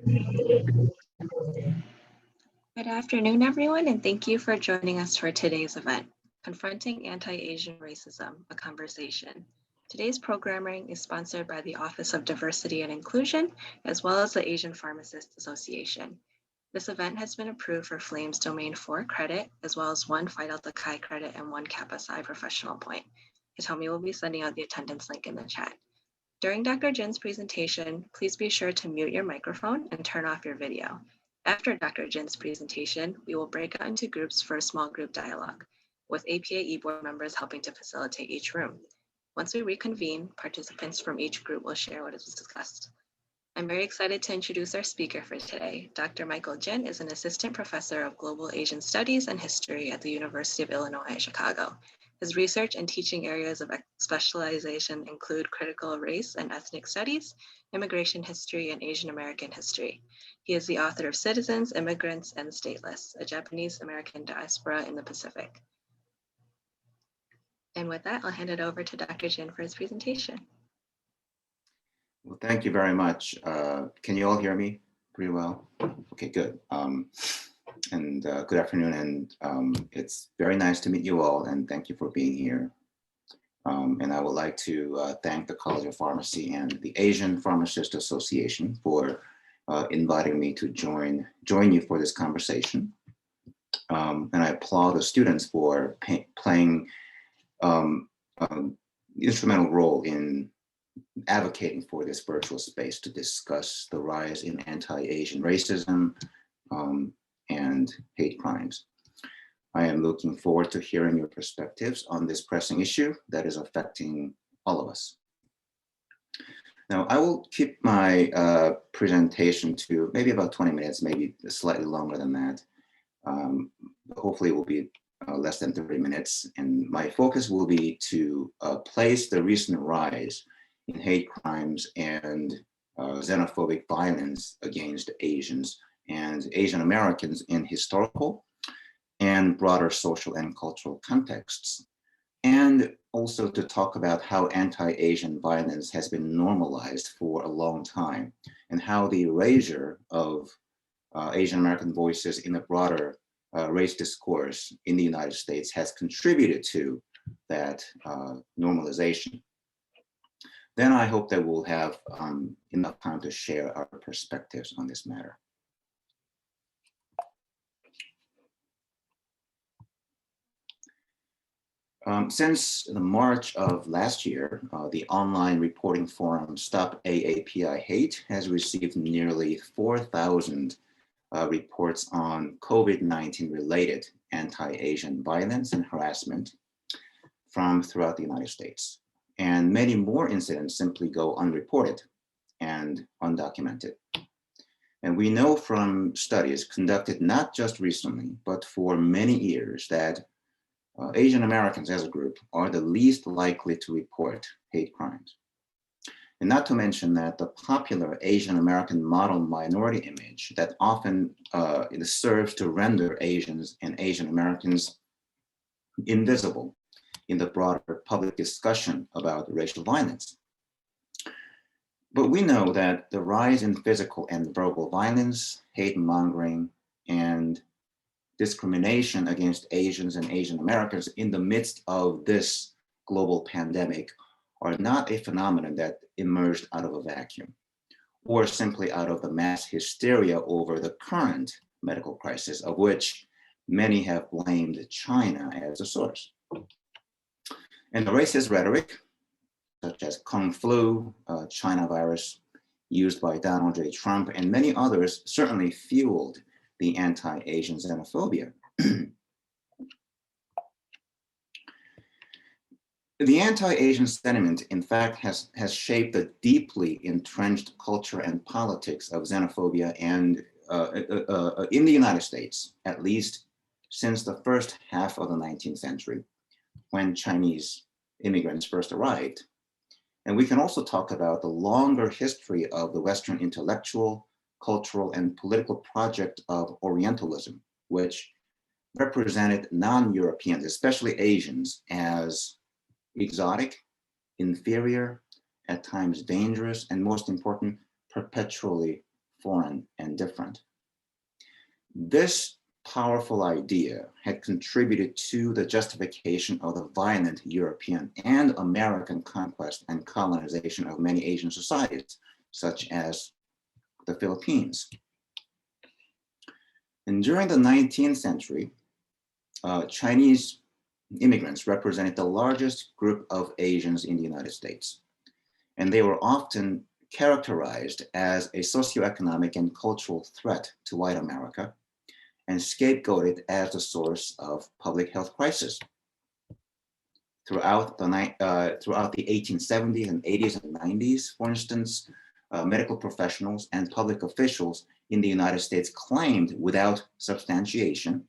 Good afternoon, everyone, and thank you for joining us for today's event, Confronting Anti-Asian Racism, a Conversation. Today's programming is sponsored by the Office of Diversity and Inclusion, as well as the Asian Pharmacists Association. This event has been approved for Flames Domain 4 credit, as well as 1 Phi Delta Chi credit and 1 Kappa Psi professional point. Hitomi will be sending out the attendance link in the chat. During Dr. Jen's presentation, please be sure to mute your microphone and turn off your video. After Dr. Jen's presentation, we will break out into groups for a small group dialogue, with APAE board members helping to facilitate each room. Once we reconvene, participants from each group will share what is discussed. I'm very excited to introduce our speaker for today. Dr. Michael Jenn is an assistant professor of global Asian studies and history at the University of Illinois at Chicago. His research and teaching areas of specialization include critical race and ethnic studies, immigration history, and Asian American history. He is the author of Citizens, Immigrants, and Stateless, a Japanese American diaspora in the Pacific. And with that, I'll hand it over to Dr. Jenn for his presentation. Well, thank you very much. Can you all hear me pretty well? Okay, good. Good afternoon, and it's very nice to meet you all, and thank you for being here. And I would like to thank the College of Pharmacy and the Asian Pharmacists Association for inviting me to join you for this conversation. And I applaud the students for playing instrumental role in advocating for this virtual space to discuss the rise in anti-Asian racism and hate crimes. I am looking forward to hearing your perspectives on this pressing issue that is affecting all of us. Now, I will keep my presentation to maybe about 20 minutes, maybe slightly longer than that. Hopefully it will be less than 30 minutes. And my focus will be to place the recent rise in hate crimes and xenophobic violence against Asians and Asian Americans in historical and broader social and cultural contexts, and also to talk about how anti-Asian violence has been normalized for a long time and how the erasure of Asian American voices in a broader race discourse in the United States has contributed to that normalization. Then I hope that we'll have enough time to share our perspectives on this matter. Since the March of last year, the online reporting forum Stop AAPI Hate has received nearly 4,000 reports on COVID-19 related anti-Asian violence and harassment from throughout the United States. And many more incidents simply go unreported and undocumented. And we know from studies conducted not just recently, but for many years that Asian Americans as a group are the least likely to report hate crimes. And not to mention that the popular Asian American model minority image that often serves to render Asians and Asian Americans invisible in the broader public discussion about racial violence. But we know that the rise in physical and verbal violence, hate mongering, and discrimination against Asians and Asian Americans in the midst of this global pandemic are not a phenomenon that emerged out of a vacuum or simply out of the mass hysteria over the current medical crisis, of which many have blamed China as the source. And the racist rhetoric, such as Kung Flu, China virus, used by Donald J. Trump and many others, certainly fueled the anti-Asian xenophobia. The anti-Asian sentiment, in fact, has shaped the deeply entrenched culture and politics of xenophobia and in the United States, at least since the first half of the 19th century, when Chinese immigrants first arrived. And we can also talk about the longer history of the Western intellectual, cultural, and political project of Orientalism, which represented non-Europeans, especially Asians, as exotic, inferior, at times dangerous, and most important, perpetually foreign, and different. This powerful idea had contributed to the justification of the violent European and American conquest and colonization of many Asian societies, such as the Philippines. And during the 19th century, Chinese immigrants represented the largest group of Asians in the United States. And they were often characterized as a socioeconomic and cultural threat to white America and scapegoated as the source of public health crisis. Throughout the 1870s and 80s and 90s, for instance, medical professionals and public officials in the United States claimed without substantiation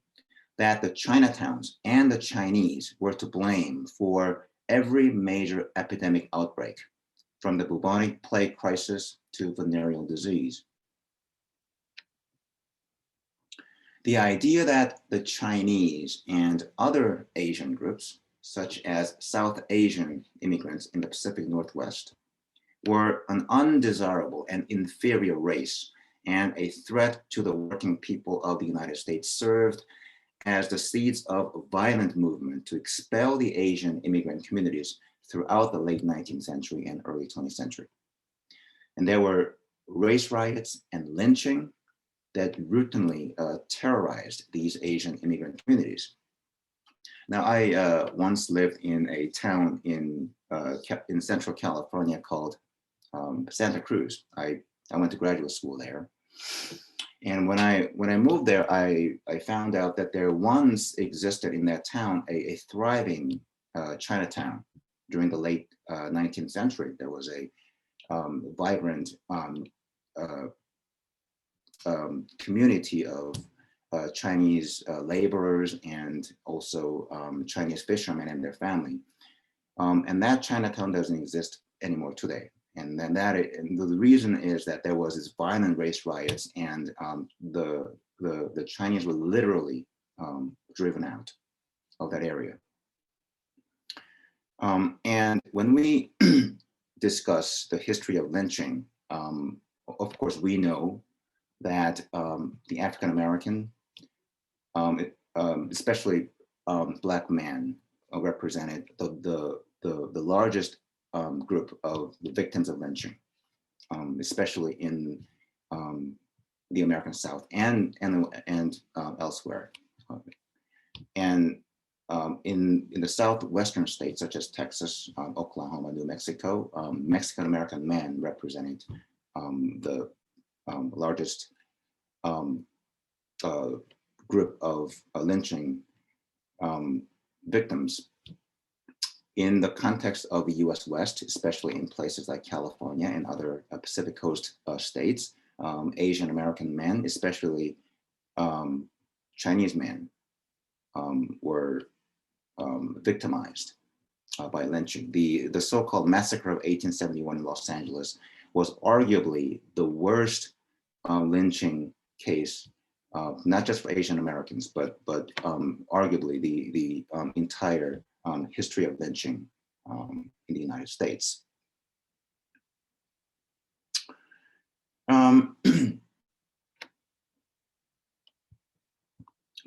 that the Chinatowns and the Chinese were to blame for every major epidemic outbreak, from the bubonic plague crisis to venereal disease. The idea that the Chinese and other Asian groups, such as South Asian immigrants in the Pacific Northwest, were an undesirable and inferior race and a threat to the working people of the United States served as the seeds of a violent movement to expel the Asian immigrant communities throughout the late 19th century and early 20th century. And there were race riots and lynching that routinely terrorized these Asian immigrant communities. Now, I once lived in a town in Central California called Santa Cruz. I went to graduate school there. And when I moved there, I found out that there once existed in that town a thriving Chinatown. During the late 19th century, there was a vibrant community of Chinese laborers and also Chinese fishermen and their family. And that Chinatown doesn't exist anymore today. And then and the reason is that there was this violent race riots, and the Chinese were literally driven out of that area. And when we discuss the history of lynching, of course, we know that the African American, especially Black men, represented the largest group of the victims of lynching, especially in the American South and elsewhere. And in the southwestern states, such as Texas, Oklahoma, New Mexico, Mexican American men represented the largest group of lynching victims. In the context of the US West, especially in places like California and other Pacific Coast states, Asian American men, especially Chinese men, were victimized by lynching. The so-called massacre of 1871 in Los Angeles was arguably the worst lynching case, not just for Asian Americans, but arguably the entire history of lynching in the United States.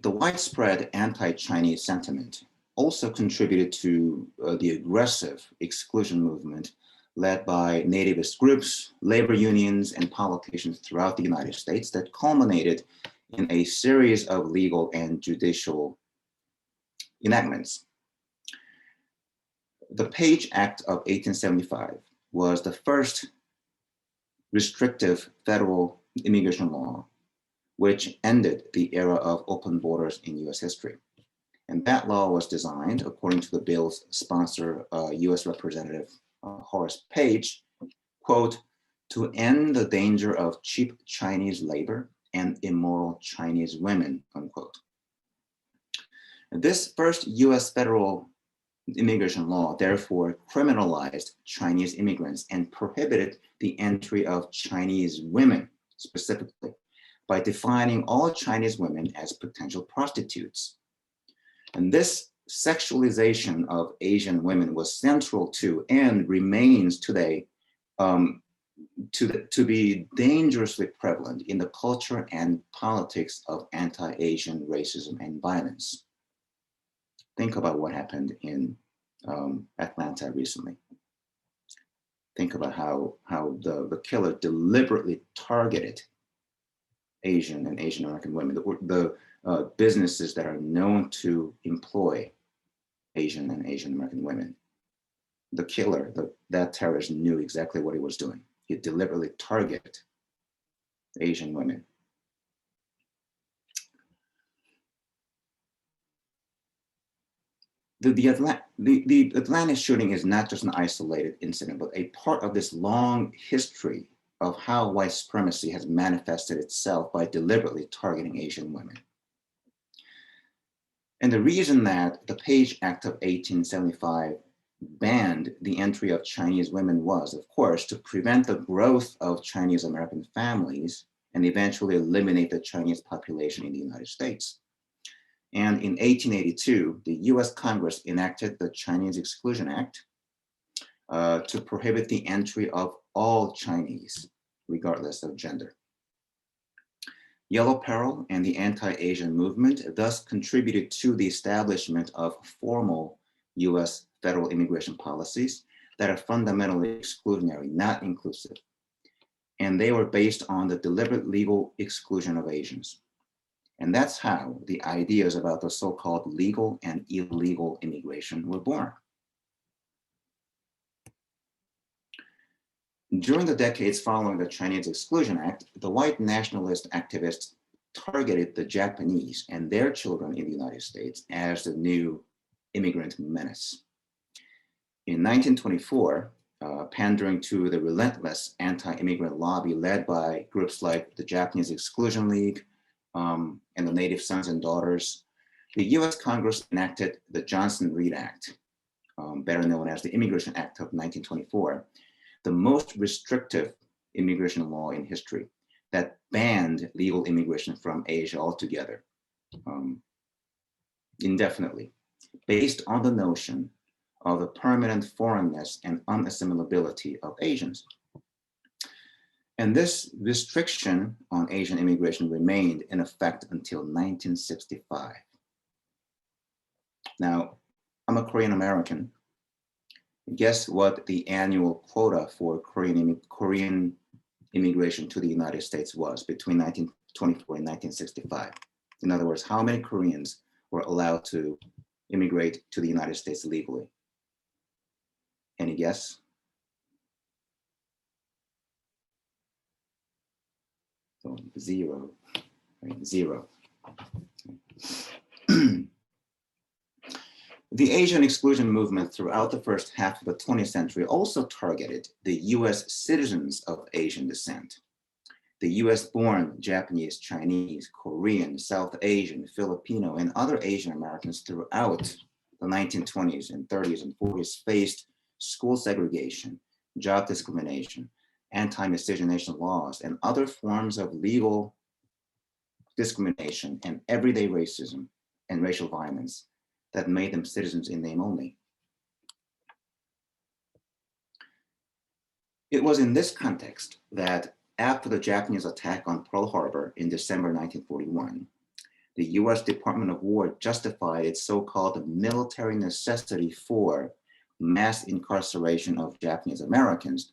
The widespread anti-Chinese sentiment also contributed to the aggressive exclusion movement led by nativist groups, labor unions, and politicians throughout the United States that culminated in a series of legal and judicial enactments. The Page Act of 1875 was the first restrictive federal immigration law, which ended the era of open borders in US history. And that law was designed, according to the bill's sponsor, US Representative Horace Page, quote, to end the danger of cheap Chinese labor and immoral Chinese women, unquote. And this first US federal immigration law therefore criminalized Chinese immigrants and prohibited the entry of Chinese women specifically by defining all Chinese women as potential prostitutes. And this sexualization of Asian women was central to and remains today to be dangerously prevalent in the culture and politics of anti-Asian racism and violence. Think about what happened in Atlanta recently. Think about how the killer deliberately targeted Asian and Asian American women, the businesses that are known to employ Asian and Asian American women. The killer, that terrorist knew exactly what he was doing. He deliberately targeted Asian women. The Atlanta shooting is not just an isolated incident, but a part of this long history of how white supremacy has manifested itself by deliberately targeting Asian women. And the reason that the Page Act of 1875 banned the entry of Chinese women was, of course, to prevent the growth of Chinese American families and eventually eliminate the Chinese population in the United States. And in 1882, the US Congress enacted the Chinese Exclusion Act to prohibit the entry of all Chinese, regardless of gender. Yellow Peril and the anti-Asian movement thus contributed to the establishment of formal US federal immigration policies that are fundamentally exclusionary, not inclusive. And they were based on the deliberate legal exclusion of Asians. And that's how the ideas about the so-called legal and illegal immigration were born. During the decades following the Chinese Exclusion Act, the white nationalist activists targeted the Japanese and their children in the United States as the new immigrant menace. In 1924, pandering to the relentless anti-immigrant lobby led by groups like the Japanese Exclusion League and the Native Sons and Daughters, the US Congress enacted the Johnson-Reed Act, better known as the Immigration Act of 1924, the most restrictive immigration law in history that banned legal immigration from Asia altogether, indefinitely, based on the notion of the permanent foreignness and unassimilability of Asians. And this restriction on Asian immigration remained in effect until 1965. Now, I'm a Korean American. Guess what the annual quota for Korean immigration to the United States was between 1924 and 1965? In other words, how many Koreans were allowed to immigrate to the United States legally? Any guess? So zero, right? Zero. The Asian exclusion movement throughout the first half of the 20th century also targeted the US citizens of Asian descent. The US-born Japanese, Chinese, Korean, South Asian, Filipino, and other Asian Americans throughout the 1920s and 30s and 40s faced school segregation, job discrimination, anti-miscegenation laws, and other forms of legal discrimination and everyday racism and racial violence that made them citizens in name only. It was in this context that after the Japanese attack on Pearl Harbor in December 1941, the US Department of War justified its so-called military necessity for mass incarceration of Japanese Americans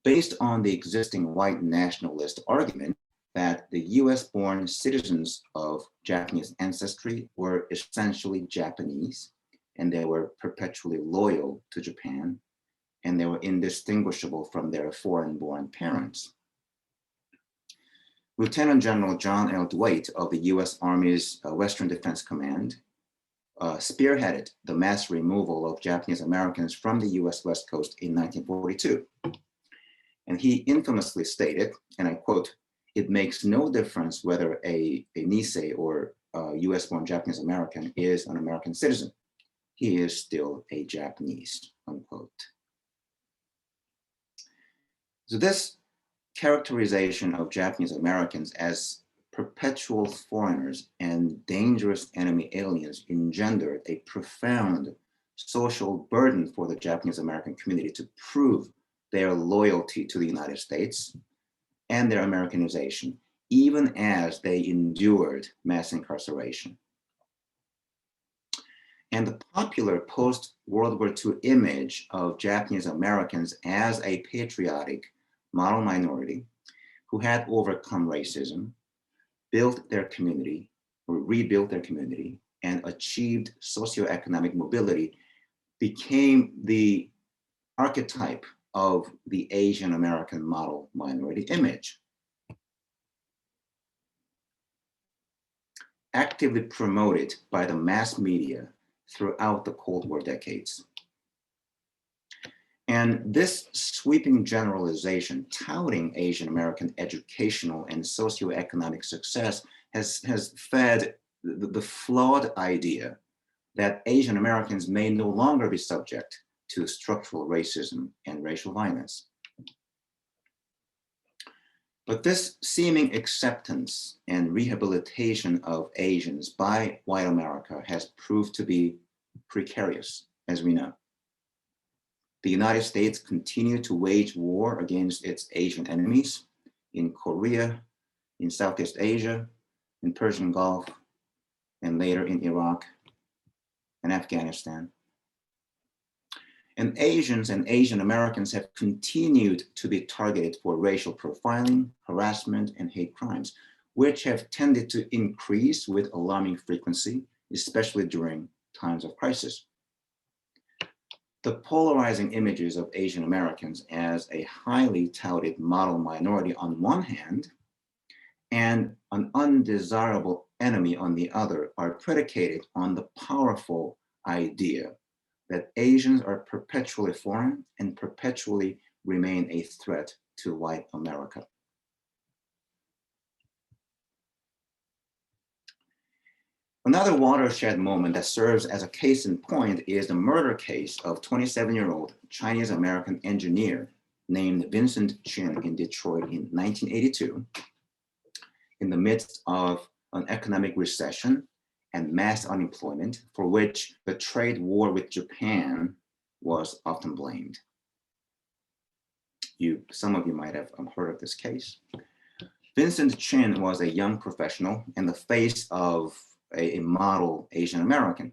based on the existing white nationalist argument that the US-born citizens of Japanese ancestry were essentially Japanese, and they were perpetually loyal to Japan, and they were indistinguishable from their foreign-born parents. Lieutenant General John L. Dwight of the US Army's Western Defense Command spearheaded the mass removal of Japanese Americans from the US West Coast in 1942. And he infamously stated, and I quote, "It makes no difference whether a Nisei or a US-born Japanese American is an American citizen. He is still a Japanese," unquote. So this characterization of Japanese Americans as perpetual foreigners and dangerous enemy aliens engendered a profound social burden for the Japanese American community to prove their loyalty to the United States and their Americanization, even as they endured mass incarceration. And the popular post-World War II image of Japanese Americans as a patriotic model minority who had overcome racism, built their community, or rebuilt their community, and achieved socioeconomic mobility became the archetype of the Asian American model minority image. Actively promoted by the mass media throughout the Cold War decades. And this sweeping generalization touting Asian American educational and socioeconomic success has fed the flawed idea that Asian Americans may no longer be subject to structural racism and racial violence. But this seeming acceptance and rehabilitation of Asians by white America has proved to be precarious, as we know. The United States continued to wage war against its Asian enemies in Korea, in Southeast Asia, in Persian Gulf, and later in Iraq and Afghanistan. And Asians and Asian Americans have continued to be targeted for racial profiling, harassment, and hate crimes, which have tended to increase with alarming frequency, especially during times of crisis. The polarizing images of Asian Americans as a highly touted model minority on one hand, and an undesirable enemy on the other, are predicated on the powerful idea that Asians are perpetually foreign and perpetually remain a threat to white America. Another watershed moment that serves as a case in point is the murder case of 27-year-old Chinese American engineer named Vincent Chen in Detroit in 1982, in the midst of an economic recession and mass unemployment, for which the trade war with Japan was often blamed. Some of you might have heard of this case. Vincent Chen was a young professional and the face of a model Asian American.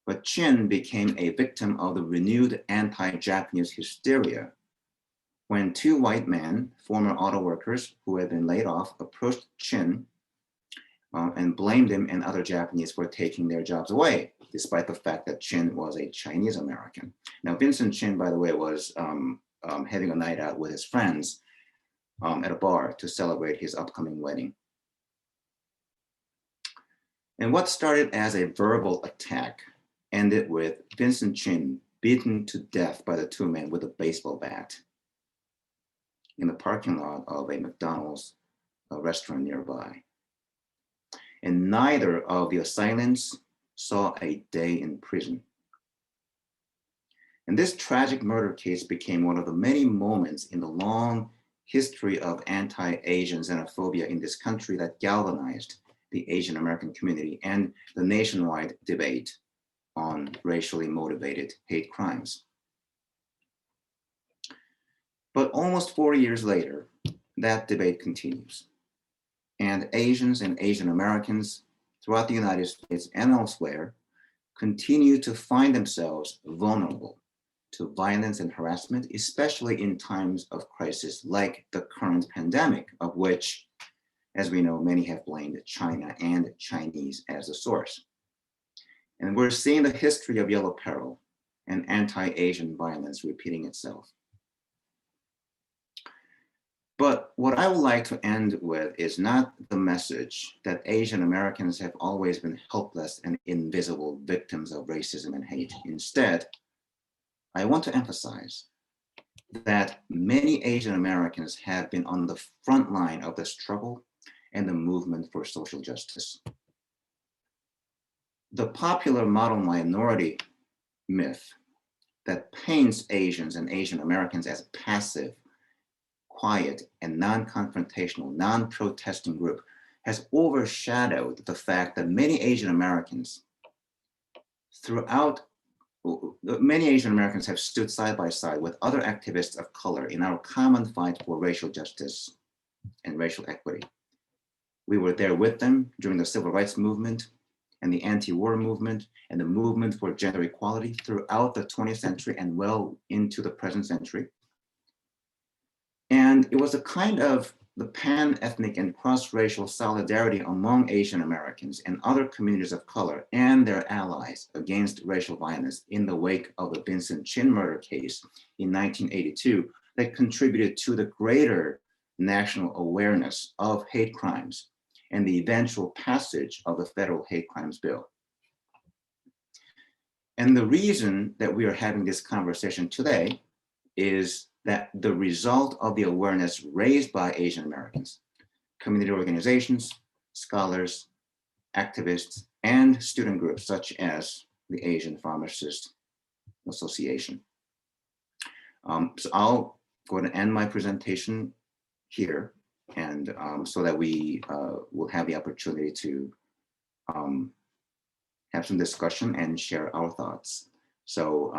But Chen became a victim of the renewed anti-Japanese hysteria when two white men, former auto workers who had been laid off, approached Chen and blamed him and other Japanese for taking their jobs away, despite the fact that Chen was a Chinese American. Now, Vincent Chen, by the way, was having a night out with his friends at a bar to celebrate his upcoming wedding. And what started as a verbal attack ended with Vincent Chen beaten to death by the two men with a baseball bat in the parking lot of a McDonald's restaurant nearby. And neither of the assailants saw a day in prison. And this tragic murder case became one of the many moments in the long history of anti-Asian xenophobia in this country that galvanized the Asian American community and the nationwide debate on racially motivated hate crimes. But almost 40 years later, that debate continues. And Asians and Asian Americans throughout the United States and elsewhere continue to find themselves vulnerable to violence and harassment, especially in times of crisis like the current pandemic, of which, as we know, many have blamed China and Chinese as the source. And we're seeing the history of yellow peril and anti-Asian violence repeating itself. But what I would like to end with is not the message that Asian Americans have always been helpless and invisible victims of racism and hate. Instead, I want to emphasize that many Asian Americans have been on the front line of the struggle and the movement for social justice. The popular model minority myth that paints Asians and Asian Americans as passive, quiet, and non-confrontational, non-protesting group has overshadowed the fact that many Asian Americans throughout many Asian Americans have stood side by side with other activists of color in our common fight for racial justice and racial equity. We were there with them during the civil rights movement and the anti-war movement and the movement for gender equality throughout the 20th century and well into the present century. And it was a kind of the pan-ethnic and cross-racial solidarity among Asian Americans and other communities of color and their allies against racial violence in the wake of the Vincent Chen murder case in 1982 that contributed to the greater national awareness of hate crimes and the eventual passage of the federal hate crimes bill. And the reason that we are having this conversation today is that the result of the awareness raised by Asian Americans, community organizations, scholars, activists, and student groups such as the Asian Pharmacists Association. So I'll go ahead and end my presentation here, and so that we will have the opportunity to have some discussion and share our thoughts. So